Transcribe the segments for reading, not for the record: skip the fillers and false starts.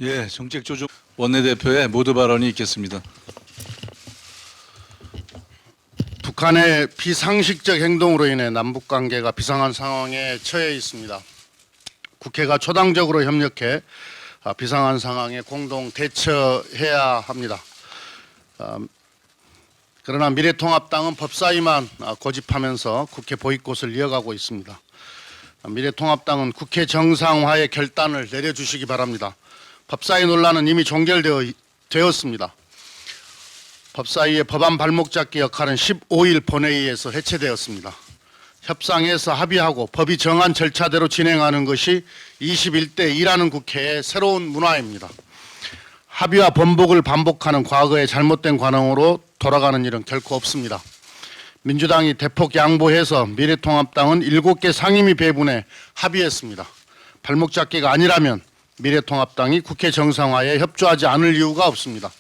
예, 정책조정 원내대표의 모두 발언이 있겠습니다. 북한의 비상식적 행동으로 인해 남북 관계가 비상한 상황에 처해 있습니다. 국회가 초당적으로 협력해 비상한 상황에 공동 대처해야 합니다. 그러나 미래통합당은 법사위만 고집하면서 국회 보이콧을 이어가고 있습니다. 미래통합당은 국회 정상화의 결단을 내려주시기 바랍니다. 법사위 논란은 이미 종결되었습니다. 법사위의 법안 발목 잡기 역할은 15일 본회의에서 해체되었습니다. 협상에서 합의하고 법이 정한 절차대로 진행하는 것이 21대 일하는 국회의 새로운 문화입니다. 합의와 번복을 반복하는 과거의 잘못된 관행으로 돌아가는 일은 결코 없습니다. 민주당이 대폭 양보해서 미래통합당은 7개 상임위 배분에 합의했습니다. 발목 잡기가 아니라면 미래통합당이 국회 정상화에 협조하지 않을 이유가 없습니다.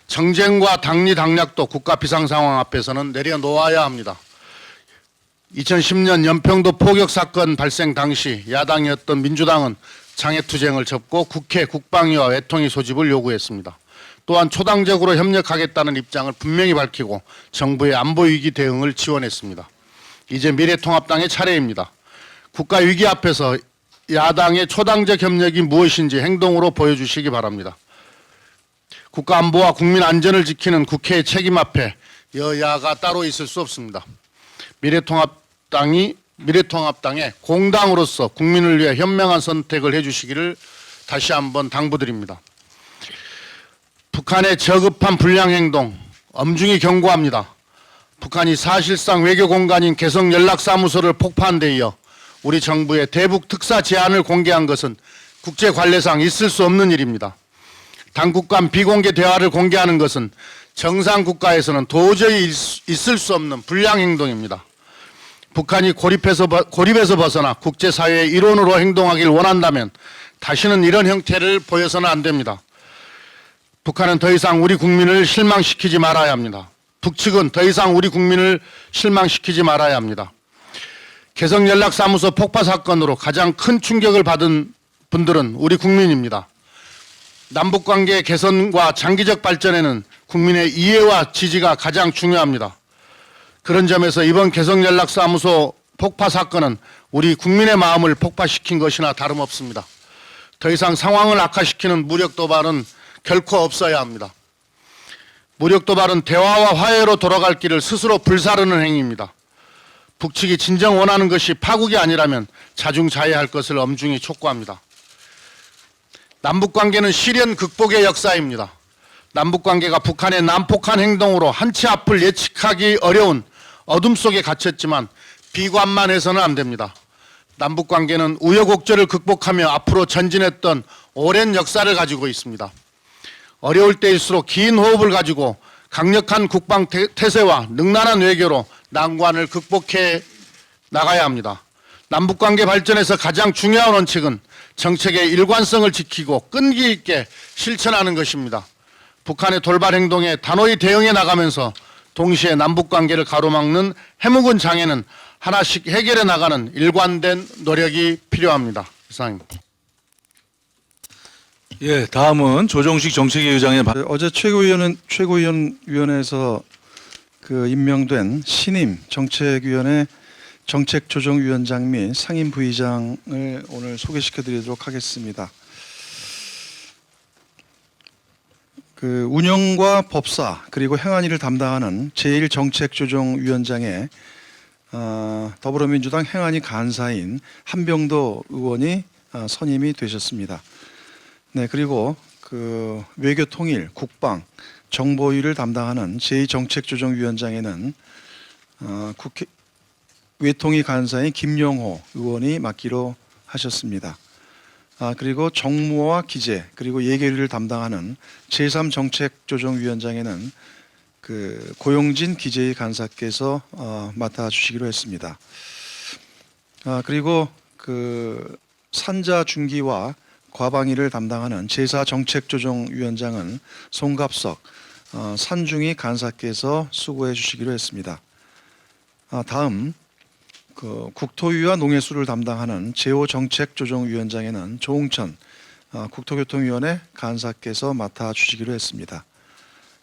정쟁과 당리 당략도 국가 비상 상황 앞에서는 내려놓아야 합니다. 2010년 연평도 포격 사건 발생 당시 야당이었던 민주당은 장애투쟁을 접고 국회 국방위와 외통위 소집을 요구했습니다. 또한 초당적으로 협력하겠다는 입장을 분명히 밝히고 정부의 안보위기 대응을 지원했습니다. 이제 미래통합당의 차례입니다. 국가위기 앞에서 야당의 초당적 협력이 무엇인지 행동으로 보여주시기 바랍니다. 국가안보와 국민 안전을 지키는 국회의 책임 앞에 여야가 따로 있을 수 없습니다. 미래통합당의 공당으로서 국민을 위해 현명한 선택을 해주시기를 다시 한번 당부드립니다. 북한의 저급한 불량행동 엄중히 경고합니다. 북한이 사실상 외교 공간인 개성연락사무소를 폭파한 데 이어 우리 정부의 대북 특사 제안을 공개한 것은 국제 관례상 있을 수 없는 일입니다. 당국 간 비공개 대화를 공개하는 것은 정상 국가에서는 도저히 있을 수 없는 불량 행동입니다. 북한이 고립에서 벗어나 국제사회의 일원으로 행동하길 원한다면 다시는 이런 형태를 보여서는 안 됩니다. 북한은 더 이상 우리 국민을 실망시키지 말아야 합니다. 북측은 더 이상 우리 국민을 실망시키지 말아야 합니다. 개성연락사무소 폭파 사건으로 가장 큰 충격을 받은 분들은 우리 국민입니다. 남북관계 개선과 장기적 발전에는 국민의 이해와 지지가 가장 중요합니다. 그런 점에서 이번 개성연락사무소 폭파 사건은 우리 국민의 마음을 폭파시킨 것이나 다름없습니다. 더 이상 상황을 악화시키는 무력 도발은 결코 없어야 합니다. 무력 도발은 대화와 화해로 돌아갈 길을 스스로 불사르는 행위입니다. 북측이 진정 원하는 것이 파국이 아니라면 자중자애할 것을 엄중히 촉구합니다. 남북관계는 시련 극복의 역사입니다. 남북관계가 북한의 난폭한 행동으로 한 치 앞을 예측하기 어려운 어둠 속에 갇혔지만 비관만 해서는 안 됩니다. 남북관계는 우여곡절을 극복하며 앞으로 전진했던 오랜 역사를 가지고 있습니다. 어려울 때일수록 긴 호흡을 가지고 강력한 국방 태세와 능란한 외교로 난관을 극복해 나가야 합니다. 남북관계 발전에서 가장 중요한 원칙은 정책의 일관성을 지키고 끈기 있게 실천하는 것입니다. 북한의 돌발 행동에 단호히 대응해 나가면서 동시에 남북관계를 가로막는 해묵은 장애는 하나씩 해결해 나가는 일관된 노력이 필요합니다. 이상입니다. 예, 다음은 조정식 정책위 의장의 어제 최고위원회에서 임명된 신임 정책위원회 정책조정위원장 및 상임 부의장을 오늘 소개시켜드리도록 하겠습니다. 운영과 법사 그리고 행안위를 담당하는 제1정책조정위원장에 더불어민주당 행안위 간사인 한병도 의원이 선임이 되셨습니다. 네, 그리고 외교통일, 국방, 정보위를 담당하는 제2정책조정위원장에는 국회 외통위 간사인 김영호 의원이 맡기로 하셨습니다. 그리고 정무와 기재 그리고 예결위를 담당하는 제3정책조정위원장에는 고용진 기재위 간사께서 맡아주시기로 했습니다. 그리고 산자 중기와 과방위를 담당하는 제4정책조정위원장은 송갑석 산중위 간사께서 수고해 주시기로 했습니다. 다음 국토위와 농해수를 담당하는 제5정책조정위원장에는 조홍천 국토교통위원회 간사께서 맡아주시기로 했습니다.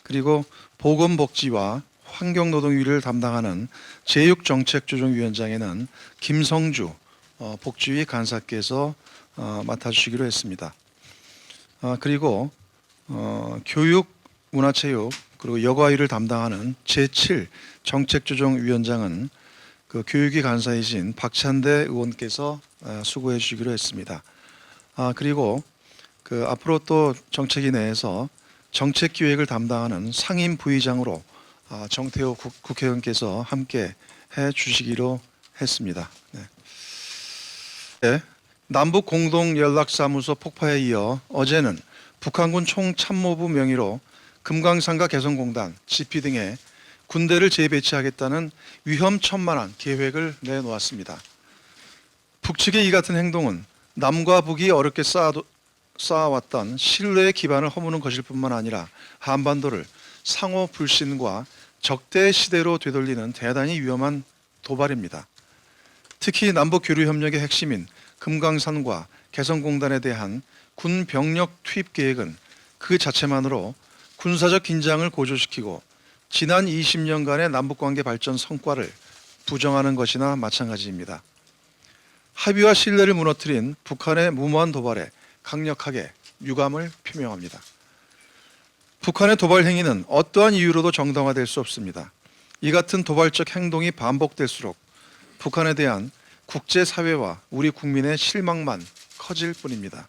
그리고 보건복지와 환경노동위를 담당하는 제6정책조정위원장에는 김성주 복지위 간사께서 맡아주시기로 했습니다. 그리고 교육, 문화체육 그리고 여가위를 담당하는 제7 정책조정위원장은 그 교육위 간사이신 박찬대 의원께서 수고해 주시기로 했습니다. 그리고 그 앞으로 또 정책위 내에서 정책기획을 담당하는 상임 부의장으로 정태호 국회의원께서 함께 해 주시기로 했습니다. 네. 남북 공동연락사무소 폭파에 이어 어제는 북한군 총참모부 명의로 금강산과 개성공단, 지피 등에 군대를 재배치하겠다는 위험천만한 계획을 내놓았습니다. 북측의 이 같은 행동은 남과 북이 어렵게 쌓아왔던 신뢰의 기반을 허무는 것일 뿐만 아니라 한반도를 상호 불신과 적대 시대로 되돌리는 대단히 위험한 도발입니다. 특히 남북 교류 협력의 핵심인 금강산과 개성공단에 대한 군 병력 투입 계획은 그 자체만으로 군사적 긴장을 고조시키고 지난 20년간의 남북관계 발전 성과를 부정하는 것이나 마찬가지입니다. 합의와 신뢰를 무너뜨린 북한의 무모한 도발에 강력하게 유감을 표명합니다. 북한의 도발 행위는 어떠한 이유로도 정당화될 수 없습니다. 이 같은 도발적 행동이 반복될수록 북한에 대한 국제사회와 우리 국민의 실망만 커질 뿐입니다.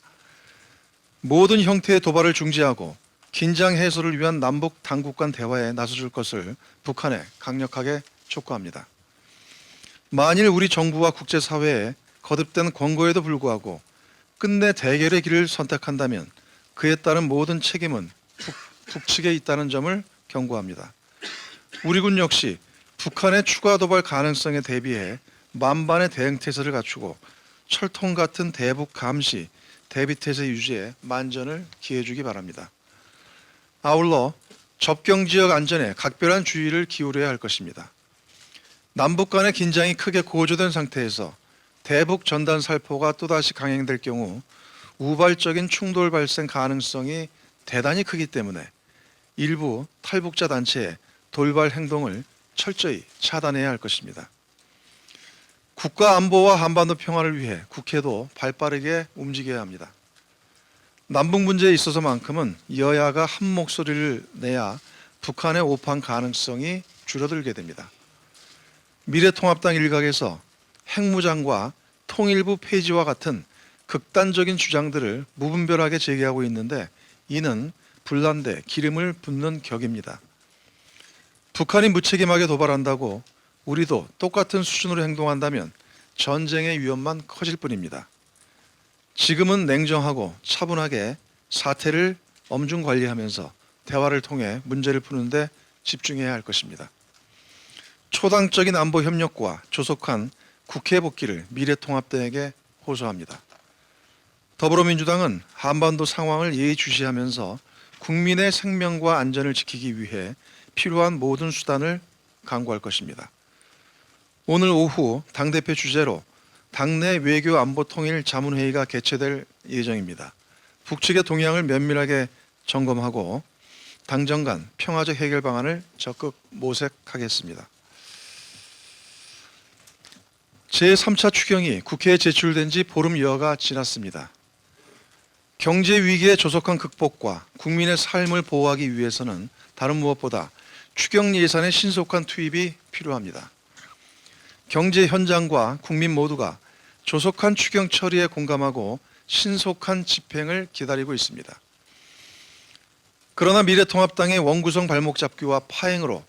모든 형태의 도발을 중지하고 긴장 해소를 위한 남북 당국 간 대화에 나서줄 것을 북한에 강력하게 촉구합니다. 만일 우리 정부와 국제사회에 거듭된 권고에도 불구하고 끝내 대결의 길을 선택한다면 그에 따른 모든 책임은 북측에 있다는 점을 경고합니다. 우리 군 역시 북한의 추가 도발 가능성에 대비해 만반의 대응태세를 갖추고 철통 같은 대북 감시, 대비태세 유지에 만전을 기해주기 바랍니다. 아울러 접경지역 안전에 각별한 주의를 기울여야 할 것입니다. 남북 간의 긴장이 크게 고조된 상태에서 대북 전단 살포가 또다시 강행될 경우 우발적인 충돌 발생 가능성이 대단히 크기 때문에 일부 탈북자 단체의 돌발 행동을 철저히 차단해야 할 것입니다. 국가 안보와 한반도 평화를 위해 국회도 발빠르게 움직여야 합니다. 남북 문제에 있어서만큼은 여야가 한 목소리를 내야 북한의 오판 가능성이 줄어들게 됩니다. 미래통합당 일각에서 핵무장과 통일부 폐지와 같은 극단적인 주장들을 무분별하게 제기하고 있는데 이는 불난데 기름을 붓는 격입니다. 북한이 무책임하게 도발한다고 우리도 똑같은 수준으로 행동한다면 전쟁의 위험만 커질 뿐입니다. 지금은 냉정하고 차분하게 사태를 엄중 관리하면서 대화를 통해 문제를 푸는데 집중해야 할 것입니다. 초당적인 안보 협력과 조속한 국회 복귀를 미래통합당에게 호소합니다. 더불어민주당은 한반도 상황을 예의주시하면서 국민의 생명과 안전을 지키기 위해 필요한 모든 수단을 강구할 것입니다. 오늘 오후 당대표 주재로 당내 외교 안보 통일 자문회의가 개최될 예정입니다. 북측의 동향을 면밀하게 점검하고 당정 간 평화적 해결 방안을 적극 모색하겠습니다. 제3차 추경이 국회에 제출된 지 보름여가 지났습니다. 경제 위기의 조속한 극복과 국민의 삶을 보호하기 위해서는 다른 무엇보다 추경 예산의 신속한 투입이 필요합니다. 경제 현장과 국민 모두가 조속한 추경 처리에 공감하고 신속한 집행을 기다리고 있습니다. 그러나 미래통합당의 원구성 발목 잡기와 파행으로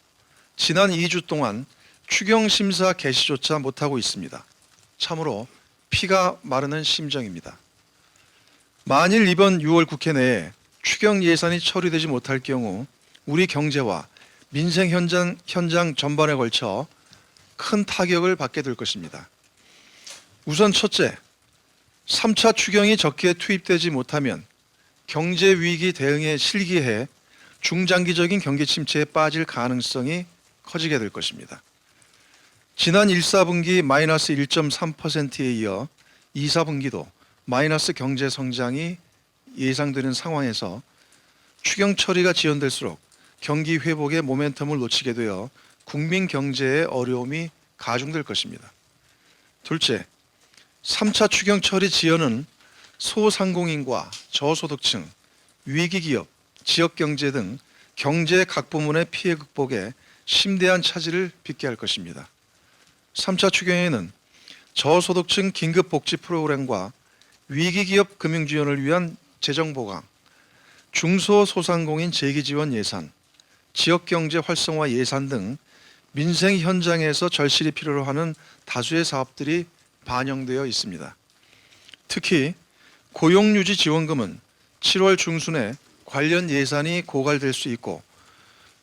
지난 2주 동안 추경 심사 개시조차 못하고 있습니다. 참으로 피가 마르는 심정입니다. 만일 이번 6월 국회 내에 추경 예산이 처리되지 못할 경우 우리 경제와 민생 현장 전반에 걸쳐 큰 타격을 받게 될 것입니다. 우선 첫째, 3차 추경이 적기에 투입되지 못하면 경제 위기 대응에 실기해 중장기적인 경기 침체에 빠질 가능성이 커지게 될 것입니다. 지난 1, 4분기 마이너스 1.3%에 이어 2, 4분기도 마이너스 경제 성장이 예상되는 상황에서 추경 처리가 지연될수록 경기 회복의 모멘텀을 놓치게 되어 국민 경제의 어려움이 가중될 것입니다. 둘째, 3차 추경 처리 지연은 소상공인과 저소득층, 위기기업, 지역경제 등 경제 각 부문의 피해 극복에 심대한 차질을 빚게 할 것입니다. 3차 추경에는 저소득층 긴급복지 프로그램과 위기기업 금융지원을 위한 재정보강, 중소소상공인 재기지원 예산, 지역경제 활성화 예산 등 민생 현장에서 절실히 필요로 하는 다수의 사업들이 반영되어 있습니다. 특히 고용유지 지원금은 7월 중순에 관련 예산이 고갈될 수 있고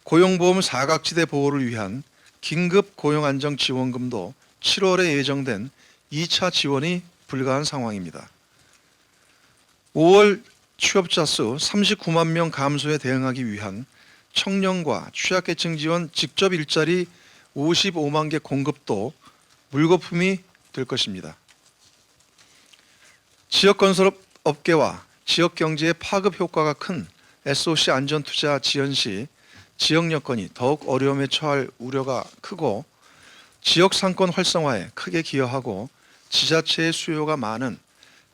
고용보험 사각지대 보호를 위한 긴급 고용안정 지원금도 7월에 예정된 2차 지원이 불가한 상황입니다. 5월 취업자 수 39만 명 감소에 대응하기 위한 청년과 취약계층 지원 직접 일자리 55만 개 공급도 물거품이 될 것입니다. 지역건설업계와 지역경제의 파급 효과가 큰 SOC 안전투자 지연 시 지역 여건이 더욱 어려움에 처할 우려가 크고 지역 상권 활성화에 크게 기여하고 지자체의 수요가 많은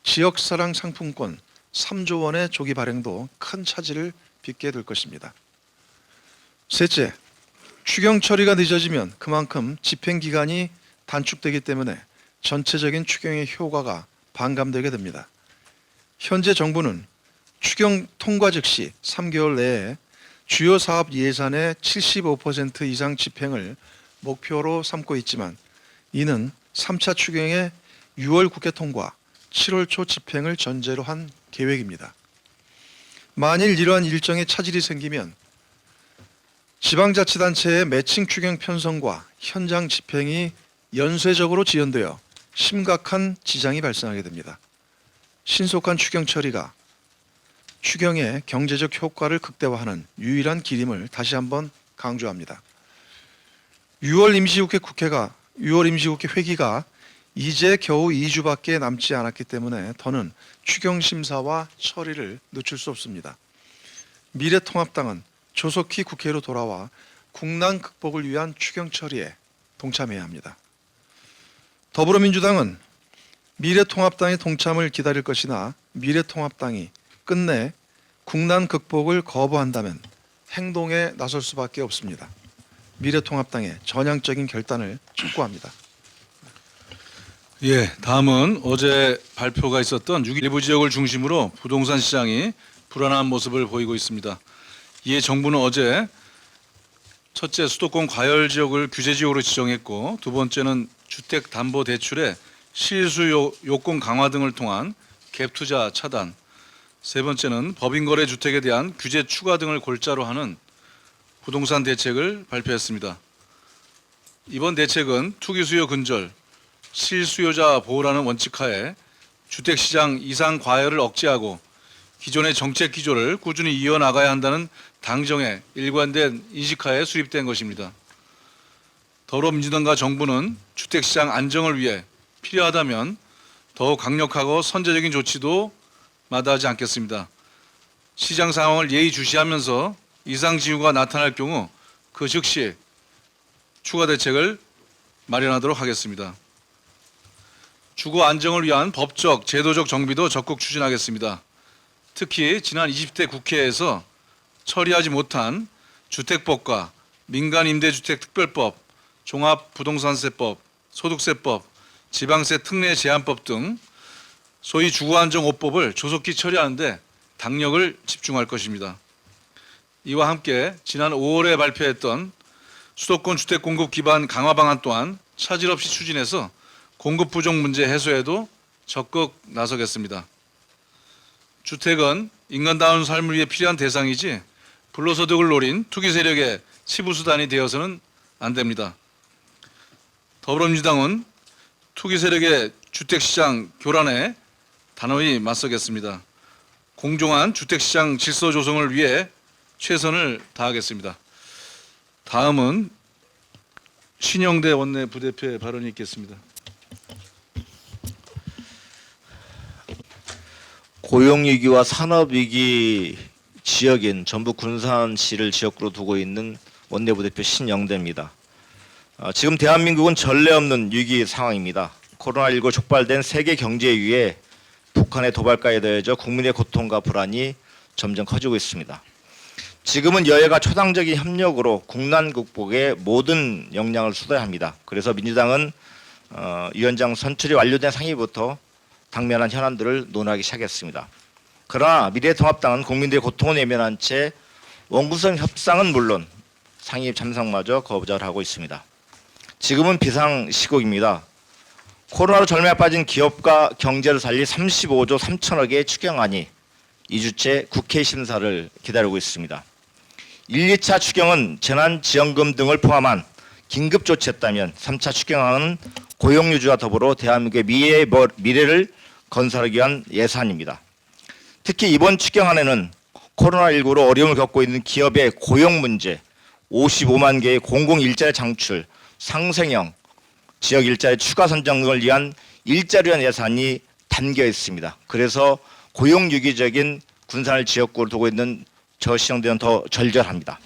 지역사랑 상품권 3조 원의 조기 발행도 큰 차질을 빚게 될 것입니다. 셋째, 추경 처리가 늦어지면 그만큼 집행 기간이 단축되기 때문에 전체적인 추경의 효과가 반감되게 됩니다. 현재 정부는 추경 통과 즉시 3개월 내에 주요 사업 예산의 75% 이상 집행을 목표로 삼고 있지만 이는 3차 추경의 6월 국회 통과, 7월 초 집행을 전제로 한 계획입니다. 만일 이러한 일정에 차질이 생기면 지방자치단체의 매칭 추경 편성과 현장 집행이 연쇄적으로 지연되어 심각한 지장이 발생하게 됩니다. 신속한 추경 처리가 추경의 경제적 효과를 극대화하는 유일한 길임을 다시 한번 강조합니다. 6월 임시국회 회기가 이제 겨우 2주밖에 남지 않았기 때문에 더는 추경 심사와 처리를 늦출 수 없습니다. 미래통합당은 조속히 국회로 돌아와 국난 극복을 위한 추경 처리에 동참해야 합니다. 더불어민주당은 미래통합당의 동참을 기다릴 것이나 미래통합당이 끝내 국난 극복을 거부한다면 행동에 나설 수밖에 없습니다. 미래통합당의 전향적인 결단을 촉구합니다. 예, 다음은 어제 발표가 있었던 6.1 일부 지역을 중심으로 부동산 시장이 불안한 모습을 보이고 있습니다. 이에 정부는 어제 첫째 수도권 과열 지역을 규제 지역으로 지정했고 두 번째는 주택담보대출의 실수 요건 강화 등을 통한 갭 투자 차단, 세 번째는 법인거래 주택에 대한 규제 추가 등을 골자로 하는 부동산 대책을 발표했습니다. 이번 대책은 투기 수요 근절, 실수요자 보호라는 원칙하에 주택시장 이상 과열을 억제하고 기존의 정책 기조를 꾸준히 이어나가야 한다는 당정의 일관된 인식하에 수립된 것입니다. 더불어민주당과 정부는 주택시장 안정을 위해 필요하다면 더욱 강력하고 선제적인 조치도 마다하지 않겠습니다. 시장 상황을 예의주시하면서 이상 징후가 나타날 경우 그 즉시 추가 대책을 마련하도록 하겠습니다. 주거 안정을 위한 법적, 제도적 정비도 적극 추진하겠습니다. 특히 지난 20대 국회에서 처리하지 못한 주택법과 민간임대주택특별법, 종합부동산세법, 소득세법, 지방세 특례 제한법 등 소위 주거안정 5법을 조속히 처리하는 데 당력을 집중할 것입니다. 이와 함께 지난 5월에 발표했던 수도권 주택 공급 기반 강화 방안 또한 차질 없이 추진해서 공급 부족 문제 해소에도 적극 나서겠습니다. 주택은 인간다운 삶을 위해 필요한 대상이지 불로소득을 노린 투기 세력의 치부 수단이 되어서는 안 됩니다. 더불어민주당은 투기 세력의 주택시장 교란에 단호히 맞서겠습니다. 공정한 주택시장 질서 조성을 위해 최선을 다하겠습니다. 다음은 신영대 원내 부대표의 발언이 있겠습니다. 고용위기와 산업위기 지역인 전북 군산시를 지역구로 두고 있는 원내부대표 신영대입니다. 지금 대한민국은 전례 없는 위기 상황입니다. 코로나19 촉발된 세계 경제 위기에 북한의 도발까지 더해져 국민의 고통과 불안이 점점 커지고 있습니다. 지금은 여야가 초당적인 협력으로 국난 극복에 모든 역량을 쏟아야 합니다. 그래서 민주당은 위원장 선출이 완료된 상임부터 당면한 현안들을 논의하기 시작했습니다. 그러나 미래통합당은 국민들의 고통을 외면한 채 원구성 협상은 물론 상임 참석마저 거부하고 있습니다. 지금은 비상시국입니다. 코로나로 절망에 빠진 기업과 경제를 살릴 35조 3천억의 추경안이 2주째 국회 심사를 기다리고 있습니다. 1, 2차 추경은 재난지원금 등을 포함한 긴급조치였다면 3차 추경안은 고용유지와 더불어 대한민국의 미래를 건설하기 위한 예산입니다. 특히 이번 추경안에는 코로나19로 어려움을 겪고 있는 기업의 고용 문제, 55만 개의 공공일자리 창출, 상생형 지역 일자리 추가 선정 등을 위한 일자리원 예산이 담겨 있습니다. 그래서 고용 유기적인 군산을 지역구로 두고 있는 저 시정대는 더 절절합니다.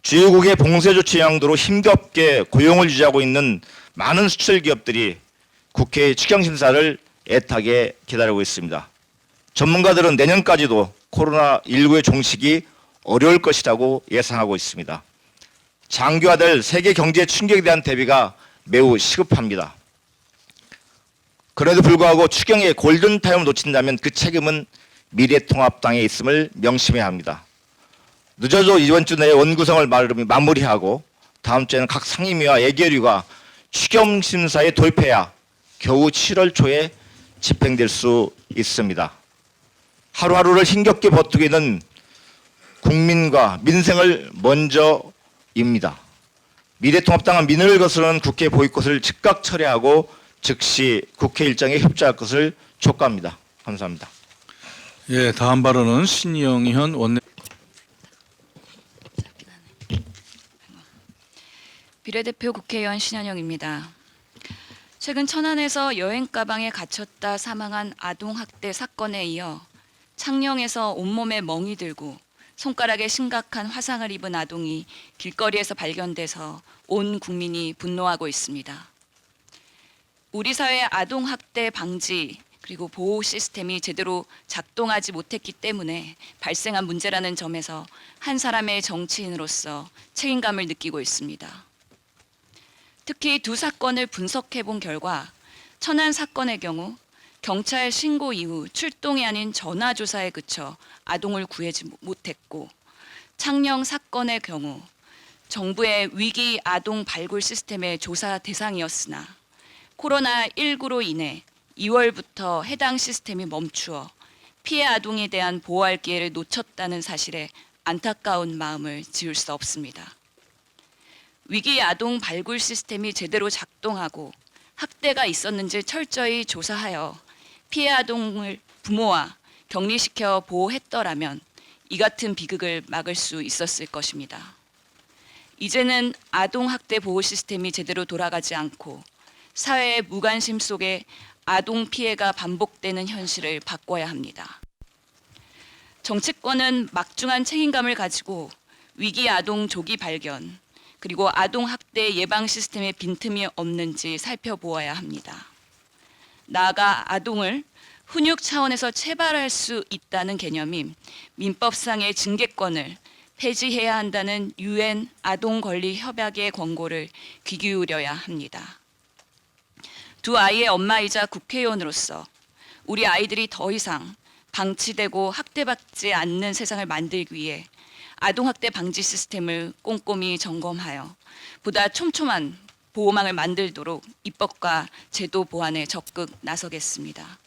주요국의 봉쇄 조치 영향으로 힘겹게 고용을 유지하고 있는 많은 수출 기업들이 국회 추경 심사를 애타게 기다리고 있습니다. 전문가들은 내년까지도 코로나19의 종식이 어려울 것이라고 예상하고 있습니다. 장기화될 세계 경제 충격에 대한 대비가 매우 시급합니다. 그래도 불구하고 추경의 골든타임을 놓친다면 그 책임은 미래통합당에 있음을 명심해야 합니다. 늦어도 이번 주 내에 원구성을 마무리하고 다음 주에는 각 상임위와 예결위가 추경 심사에 돌입해야 겨우 7월 초에 집행될 수 있습니다. 하루하루를 힘겹게 버티고 있는 국민과 민생을 먼저입니다. 미래통합당은 민의를 거스르는 국회 보이콧을 즉각 철회하고 즉시 국회 일정에 협조할 것을 촉구합니다. 감사합니다. 예, 다음 발언은 신영현 원내. 비례대표 국회의원 신현영입니다. 최근 천안에서 여행 가방에 갇혔다 사망한 아동학대 사건에 이어 창녕에서 온몸에 멍이 들고 손가락에 심각한 화상을 입은 아동이 길거리에서 발견돼서 온 국민이 분노하고 있습니다. 우리 사회의 아동학대 방지 그리고 보호 시스템이 제대로 작동하지 못했기 때문에 발생한 문제라는 점에서 한 사람의 정치인으로서 책임감을 느끼고 있습니다. 특히 두 사건을 분석해 본 결과 천안 사건의 경우 경찰 신고 이후 출동이 아닌 전화 조사에 그쳐 아동을 구하지 못했고, 창녕 사건의 경우 정부의 위기 아동 발굴 시스템의 조사 대상이었으나 코로나19로 인해 2월부터 해당 시스템이 멈추어 피해 아동에 대한 보호할 기회를 놓쳤다는 사실에 안타까운 마음을 지울 수 없습니다. 위기 아동 발굴 시스템이 제대로 작동하고 학대가 있었는지 철저히 조사하여 피해 아동을 부모와 격리시켜 보호했더라면 이 같은 비극을 막을 수 있었을 것입니다. 이제는 아동 학대 보호 시스템이 제대로 돌아가지 않고 사회의 무관심 속에 아동 피해가 반복되는 현실을 바꿔야 합니다. 정치권은 막중한 책임감을 가지고 위기 아동 조기 발견, 그리고 아동 학대 예방 시스템의 빈틈이 없는지 살펴보아야 합니다. 나아가 아동을 훈육 차원에서 체발할 수 있다는 개념인 민법상의 징계권을 폐지해야 한다는 UN 아동권리협약의 권고를 귀 기울여야 합니다. 두 아이의 엄마이자 국회의원으로서 우리 아이들이 더 이상 방치되고 학대받지 않는 세상을 만들기 위해 아동학대 방지 시스템을 꼼꼼히 점검하여 보다 촘촘한 보호망을 만들도록 입법과 제도 보완에 적극 나서겠습니다.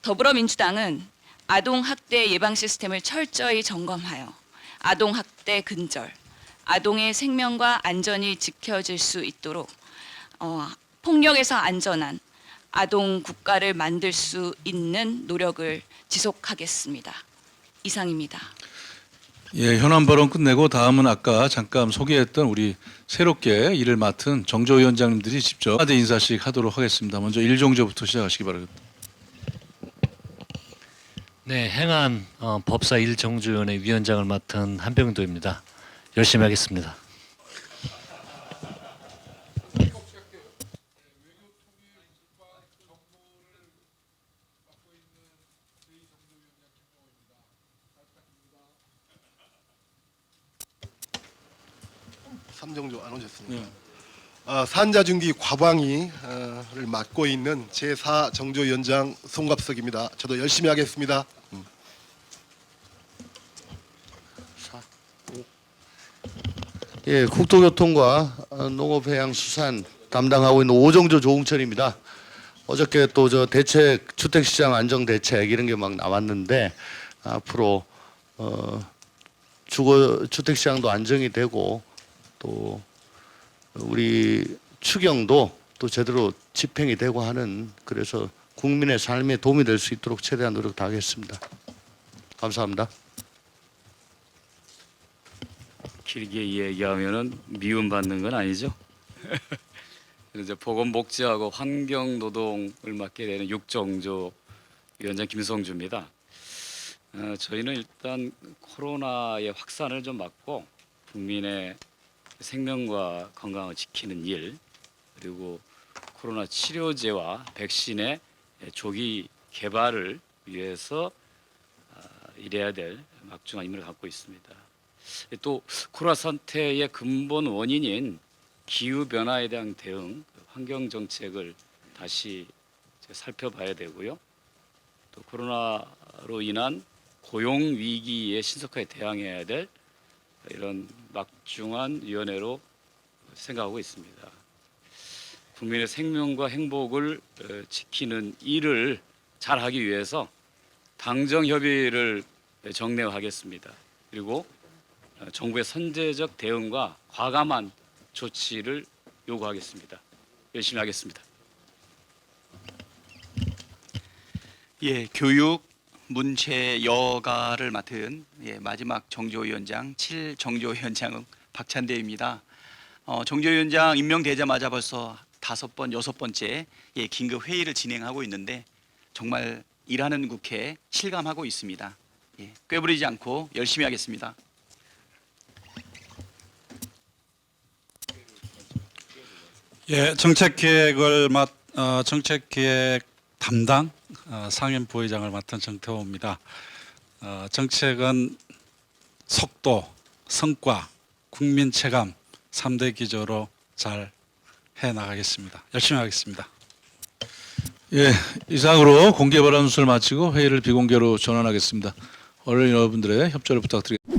더불어민주당은 아동학대 예방 시스템을 철저히 점검하여 아동학대 근절, 아동의 생명과 안전이 지켜질 수 있도록 폭력에서 안전한 아동 국가를 만들 수 있는 노력을 지속하겠습니다. 이상입니다. 예, 현안 발언 끝내고 다음은 아까 잠깐 소개했던 우리 새롭게 일을 맡은 정조위원장님들이 직접 인사씩 하도록 하겠습니다. 먼저 일종조부터 시작하시기 바랍니다. 네, 행안 법사 1정주위원회 위원장을 맡은 한병도입니다. 열심히 하겠습니다. 삼정조 안 오셨습니다. 산자중기 과방위를 맡고 있는 제4정조위원장 송갑석입니다. 저도 열심히 하겠습니다. 예, 국토교통과 농업해양수산 담당하고 있는 오정조 조웅철입니다. 어저께 또 저 대책 주택시장 안정 대책 이런 게 막 나왔는데 앞으로 주거 주택시장도 안정이 되고 또 우리 추경도 또 제대로 집행이 되고 하는 그래서 국민의 삶에 도움이 될 수 있도록 최대한 노력 다하겠습니다. 감사합니다. 길게 얘기하면은 미움받는 건 아니죠. 이제 보건복지하고 환경노동을 맡게 되는 육정조 위원장 김성주입니다. 저희는 일단 코로나의 확산을 좀 막고 국민의 생명과 건강을 지키는 일, 그리고 코로나 치료제와 백신의 조기 개발을 위해서 일해야 될 막중한 임무를 갖고 있습니다. 또 코로나 사태의 근본 원인인 기후 변화에 대한 대응, 환경 정책을 다시 살펴봐야 되고요. 또 코로나로 인한 고용 위기에 신속하게 대응해야 될 이런 막중한 위원회로 생각하고 있습니다. 국민의 생명과 행복을 지키는 일을 잘하기 위해서 당정 협의를 정례하겠습니다. 그리고 정부의 선제적 대응과 과감한 조치를 요구하겠습니다. 열심히 하겠습니다. 예, 교육 문체 여가를 맡은 마지막 정조위원장 7정조위원장 박찬대입니다. 정조위원장 임명되자마자 벌써 5번, 6번째 긴급 회의를 진행하고 있는데 정말 일하는 국회 실감하고 있습니다. 꾀부리지 않고 열심히 하겠습니다. 예, 정책기획 담당 상임 부의장을 맡은 정태호입니다. 정책은 속도, 성과, 국민 체감 3대 기조로 잘 해나가겠습니다. 열심히 하겠습니다. 예, 이상으로 공개 발언 순서를 마치고 회의를 비공개로 전환하겠습니다. 언론 여러분들의 협조를 부탁드리겠습니다.